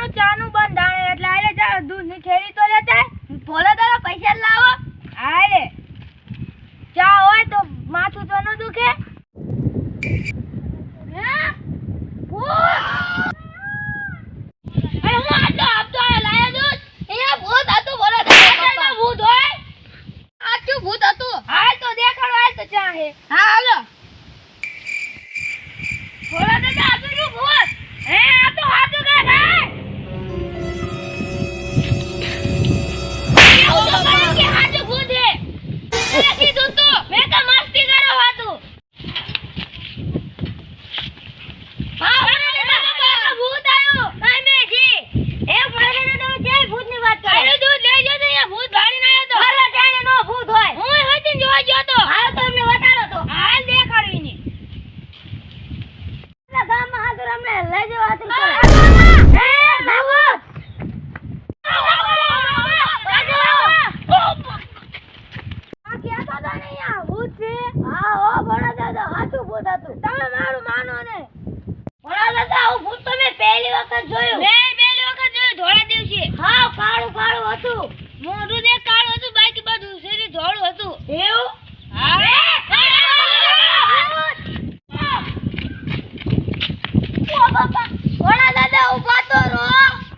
સવારનું ચાનું બંધાણે એટલે આલે જા દૂધની થેલી તો લેતા ભોલે દાદા પૈસા લાવો આલે ચા હોય તો માથું તો ન દુખે હે અરે હું આપતો લાયા દૂધ અહીંયા ભૂત હતું ભોલે દાદા ભૂત હોય આ ક્યું ભૂત હતું હાલ તો દેખાડો હાલ તો ચા હે હા હાલો ભોલે દાદા આ તો ભૂત હે આ તો હાથું કે ભાઈ એવું તો કહે કે હાથું ભૂત હે મેં કીધું તો મેં તો મસ્તી કરો હાથું હા ભોલે દાદા ભૂત આવ્યો કઈ મેજી એ ભોલે દાદા તમે જે ભૂતની વાત કરો અરે દૂધ લઈ જો તો અહીંયા ભૂત ભાડીને આવ્યો તો ભલે જાણે નો ભૂત હોય હું હોતીને જોવા ગયો તો હાલ તો અમને બતાડો તો હાલ દેખાડવીની ગામમાં હાથ રમને લઈ જવા હાથ હે ભાગો આ કે તો નહીં આ ભૂત છે હા ઓ ભોળા દાદા હાથું ભૂત હતું તમે